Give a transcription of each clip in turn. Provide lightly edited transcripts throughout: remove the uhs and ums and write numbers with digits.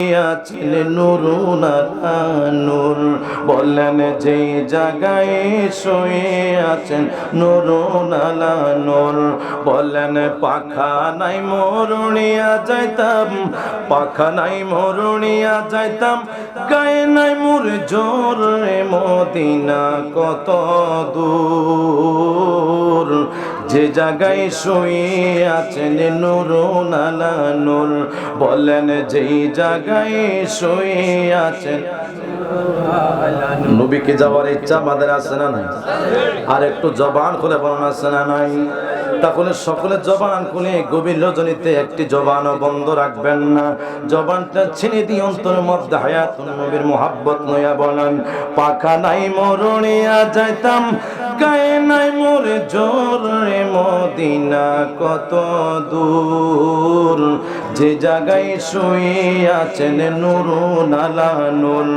আছেন নূরুন আলা নূর, বলেন যেই জায়গায় শুয়ে আছেন নূরুন আলা নূর, বলেন পাখা নাই মরুনিয়া যাইতাম, পাখা নাই মরুনিয়া যাইতাম, গায়ে নাই মোর জোর, মদিনা কত দূর, যে জায়গায় শুয়ে আছেন নূরুন আলা নূর, বলেন যেই জায়গায় শুয়ে আছেন। নবীকে যাওয়ার ইচ্ছা আমাদের আছে না নাই? আর একটু জবান খুলে বলুন আছে না নাই? তাহলে সকলে জবান খুলে গভীর রজনীতে একটি জবানও বন্ধ রাখবেন না, জবানটা ছেড়ে দিয়ে অন্তরের মধ্যে হায়াতুন নবীর মোহাব্বত নয়া বলেন, পাখা নাই মরুনিয়া যাইতাম, গায়ে নাই মোরে জোর, মদিনা কত দূর, যে জায়গায় শুয়ে আছেন নূরুন আলা নূর,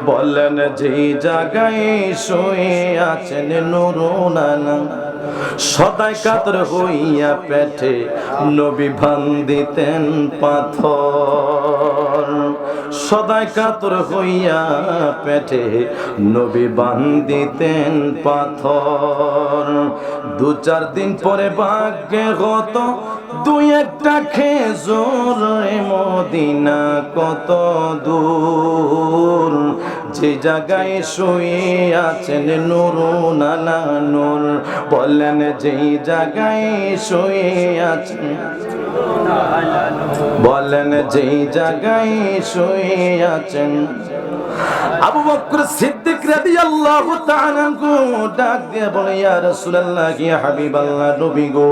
বলেন যে জায়গায় শুয়ে আছেন নূরুন আলা। সদাই কাতর হইয়া পেটে নবী বান্ধিতেন পাথর, সদাই কাতর হইয়া পেটে নবী বান্ধিতেন পাথর, দু চার দিন পরে ভাগ্যে হত দুই একটা খেজুর, মদিনা কত দূর, যে জায়গায় শুয়ে আছেন নূরুন আলা নূর, বলেন যেই জায়গায় শুয়ে আছেন, বলেন যেই জায়গায় শুয়ে আছেন। আবু বকর সিদ্দিক রাদিয়াল্লাহু তাআলা আনহু ডাক দিয়ে বলে, ইয়া রাসূলুল্লাহ, ইয়া হাবিবাল্লাহ, নবী গো,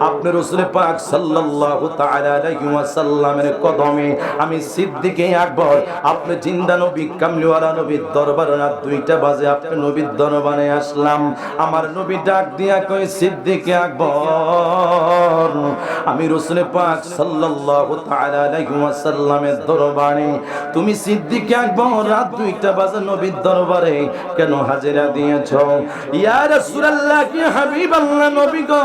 আপনি রাসূল পাক সাল্লাল্লাহু তাআলা আলাইহি ওয়াসাল্লামের কদমে আমি সিদ্দিকে আকবর, আপনি জিন্দা নবী, কামলিওয়ালা নবীর দরবারে রাত 2টা বাজে আপনি নবীর দরবারে আসলাম। আমার নবী ডাক দিয়া কই, সিদ্দিকে আকবর, আমি রাসূল পাক সাল্লাল্লাহু তাআলা আলাইহি ওয়াসাল্লামের দরবারে, তুমি সিদ্দিকে আকবর রাত 2টা বাজে নবীর দরবারে কেন হাজিরা দিয়েছ? ইয়া রাসূলুল্লাহ, কি হাবিবাল্লাহ, নবী গো,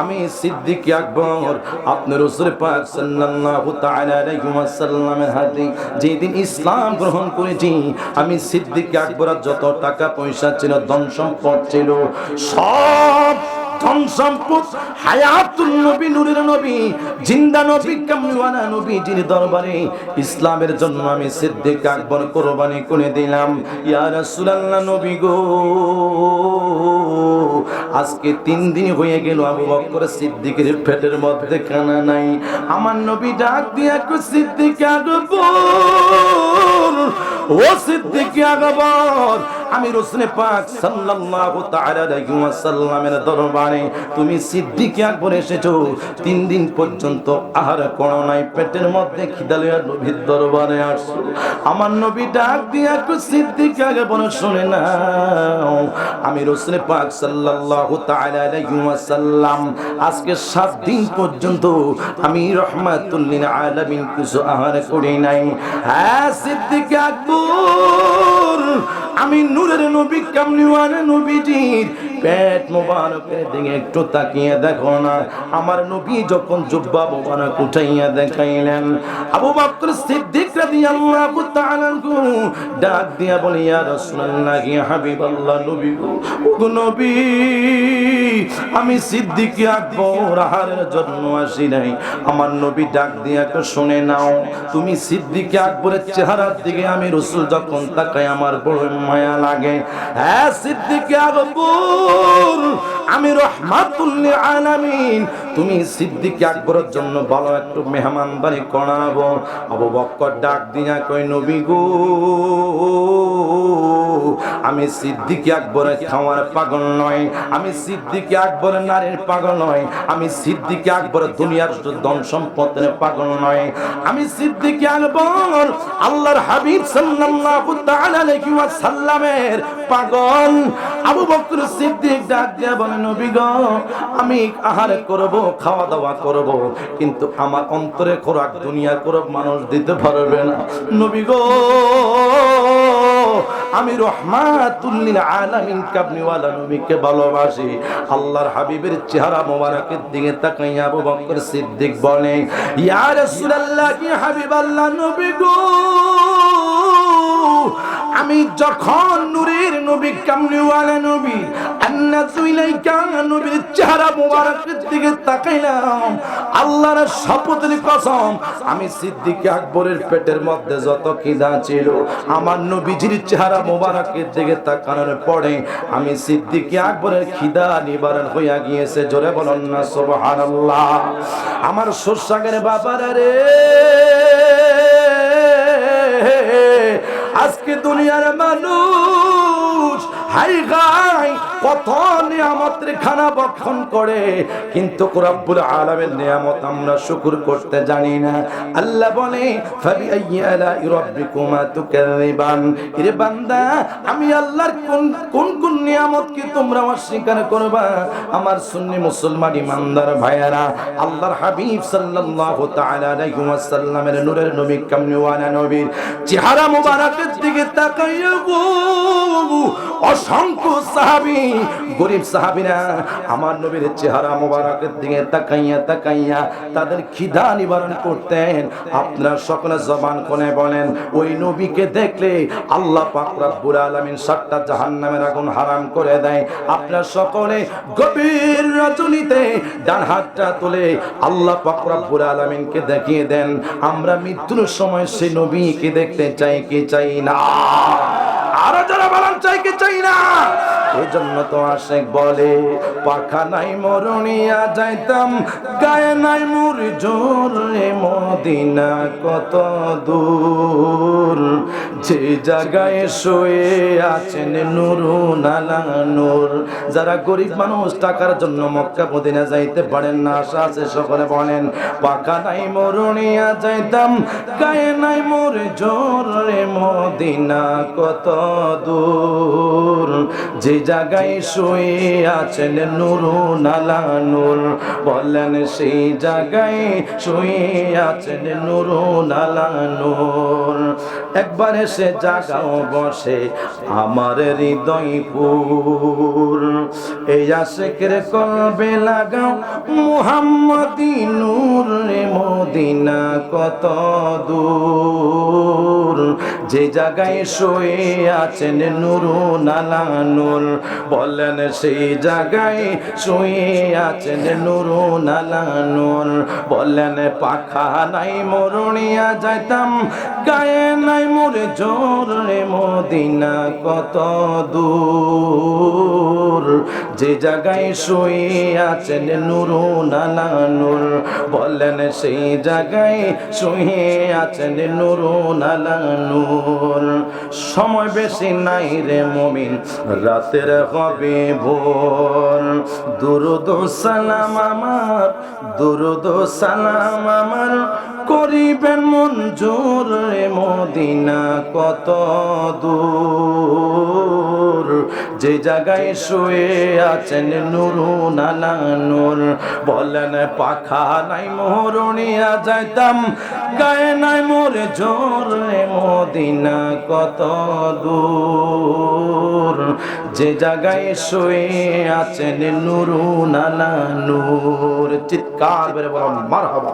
আমি সিদ্দিক আকবর আপনি রাসূল পাক সাল্লাল্লাহু তাআলা আলাইহি ওয়াসাল্লামের হাতে যেদিন ইসলাম গ্রহণ করেছি, আমি সিদ্দিক আকবরের যত টাকা পয়সা ছিল, ধন সম্পদ ছিল, সব ধন সম্পদ হায়াতুল নবী, নূরের নবী, জিন্দা নবী, কামলিওয়ালা নবী যিনি দরবারে ইসলামের জন্য আমি সিদ্দিক আকবর কুরবানি করে দিলাম। ইয়া রাসূলুল্লাহ, নবী গো, আজকে 3 দিন হয়ে গেল আবু বকর সিদ্দিকের পেটের মধ্যে খানা নাই। আমার নবী ডাক দিয়া কো, সিদ্দিক আকবর, ও সিদ্দিক আকবর, আমি রাসূল পাক সাল্লাল্লাহু তাআলা আলাইহি ওয়াসাল্লামের দরবারে তুমি সিদ্দিক আকবর এসেছো, 3 দিন পর্যন্ত আহার করো নাই, পেটের মধ্যে খিদা লইয়া নবীর দরবারে আসছো। আমার নবী ডাক দিয়া কো, সিদ্দিক আকবর, শুনে নাও, আমি রাসূল পাক সাল্লাল্লাহু তাআলা আলাইহি ওয়াসাল্লাম আজকে 7 দিন পর্যন্ত আমি রাহমাতুল লিল আলামিন কিছু আহার করি নাই। হ্যাঁ সিদ্দিক আকবর, আমি নূরের নবী, কামলিওয়ালা নবীজির পেট মোবারকের দিকে একটু তাকিয়ে দেখো না। আমার নবী যখন জুব্বা মোবারক উঠাইয়া দেখাইলেন, আবু বকর সিদ্দিক রাদিয়াল্লাহু তাআলা আনহু ডাক দিয়া বলে, ইয়া রাসূলুল্লাহ, ইয়া হাবিবাল্লাহ, নবী গো, ও নবী, আমি সিদ্দিক আকবর আহারের জন্য আসি নাই। আমার নবী ডাক দিয়া কো, শুনে নাও, তুমি সিদ্দিক আকবরের চেহারার দিকে আমি রাসূল যখন তাকাই আমার বড় মায়া লাগে। হ্যাঁ সিদ্দিক আকবর, আমি রাহমাতুল লিল আলামিন, তুমি সিদ্দিক আকবরের জন্য ভালো একটু মেহমানদারি করাবো। আবু বকর ডাক দিয়া কই, নবী গো, আমি সিদ্দিক আকবরের খাওয়ার পাগল নয়, আমি সিদ্দিক আকবরের নারীর পাগল নয়, আমি সিদ্দিক আকবরের দুনিয়ার ধন সম্পদের পাগল নয়, আমি সিদ্দিক আকবর আল্লাহর হাবিব সাল্লাল্লাহু তাআলা আলাইহি ওয়াসাল্লামের পাগল। আবু বকর সিদ্দিক ডাক দিয়া বলে, নবী গো, আমি আহার করব, খাওয়া দাওয়া করব, কিন্তু আমার অন্তরে খোরাক দুনিয়ার কোনো মানুষ দিতে পারবে না। নবী গো, আমি রহমাতুল লিল আলামিন কাবনিওয়ালা নবীকে ভালোবাসি। আল্লাহর হাবিবের চেহারা মোবারকের দিকে তাকাইয়া আবু বকর সিদ্দিক বলে, ইয়া রাসূলুল্লাহ, কি হাবিবাল্লাহ নবী গো, আমি যখন নূরের নবী কামলিওয়ালা নবী আন্নাতু ইলাইকা নবীর চেহারা মোবারকের দিকে তাকাইলাম, আল্লাহর শপথের কসম, আমি সিদ্দিক আকবরের পেটের মধ্যে যত খিদা ছিল, আমার নবীজির চেহারা মোবারকের দিকে তাকানোর পরে আমি সিদ্দিক আকবরের খিদা নিবারণ হইয়া গিয়েছে। জোরে বলুন না সুবহানাল্লাহ। আমার সুরসাগের বাবারা রে, আজকে দুনিয়ার মানুষ হাই গাই কত নিয়ামতের খানা ভক্ষণ করে, কিন্তু রব্বুল আলামিনের নিয়ামত আমরা শুকর করতে জানি না। আল্লাহ বলে, ফাবি আইয়ি আলাই রাব্বিকুমা তুকাযিবান, এরে বান্দা, আমি আল্লাহর কোন কোন নিয়ামতকে তোমরা অস্বীকার করবা? আমার সুন্নি মুসলমান ইমানদার ভাইয়েরা, আল্লাহর হাবিব সাল্লাল্লাহু তাআলা আলাইহি ওয়াসাল্লামের নূরের নবী কামলিওয়ালা নবীর চেহারা মোবারকের দিকে তাকাইয়া গো, অসংখ্য সাহাবী, গরীব সাহাবীরা আমার নবীর চেহারা মোবারকের দিকে তাকাইয়া তাকাইয়া তাদের খিদা নিবারণ করতেন। আপনারা সকলে জবান খুলে বলেন, ওই নবীকে দেখলে আল্লাহ পাক রব্বুল আলামিন 7টা জাহান্নামের আগুন হারাম করে দেয়। আপনারা সকলে গভীর রজনীতে ডান হাতটা তুলে আল্লাহ পাক রব্বুল আলামিনকে দেখিয়ে দেন, আমরা মৃত্যুর সময় সেই নবীকে দেখতে চাই কি চাই না? আরো যারা বলেন চাই কি চাই না? এই জন্য তো আশেক বলে, পাখা নাই মরুনিয়া যাইতাম, গায়ে নাই মুর জোর, রে মদিনা কত দূর, যে জায়গায় শুয়ে আছেন নুরুন আলা নূর। যারা গরিব মানুষ টাকার জন্য মক্কা মদিনা যাইতে পারেন না, আশা আছে সকলে বলেন, পাখা নাই মরুনিয়া যাইতাম, গায়ে নাই মুর জোর, রে মদিনা কত দূর, যে জায়গায় শুয়ে আছেন নুরুন আলা নূর। বলেন সেই জায়গায় শুয়ে আছেন নুরুন আলা নূর। একবার এসে জাগাও বসে আমার হৃদয়পুর, এই আশিকের কলবে লাগাও মুহাম্মদি নূর, রে মদিনা কত দূর, যে জায়গায় শুয়ে আছেন নুরুন আলা নূর। বলেন সেই জায়গায় শুয়ে আছেন নুরুন আলা নূর। বলেন পাখা নাই মরুনিয়া যাইতাম, গায়ে নাই মোর জোর, রে মদিনা কত দূর, যে জায়গায় শুয়ে আছেন নুরুন আলা নূর। বলেন সেই জায়গায় শুয়ে আছেন নুরুন আলা নূর। সময় বেশি নাই রে মুমিন, রাতের হবে ভোর, দুরুদ সালাম আমার, দুরুদ সালাম আমার, করিবেন মঞ্জুর, রে মদিনা কত দূর, যে জায়গায় শুয়ে আছেন নুরুন আলা নূর। বলেন পাখা নাই মরুনিয়া যাইতাম, গায়ে নাই মোর জোর, রে মদিনা কত দূর, যে জায়গায় শুয়ে আছেন নুরুন আলা নূর। চিৎকার করে বলুন মারহাবা।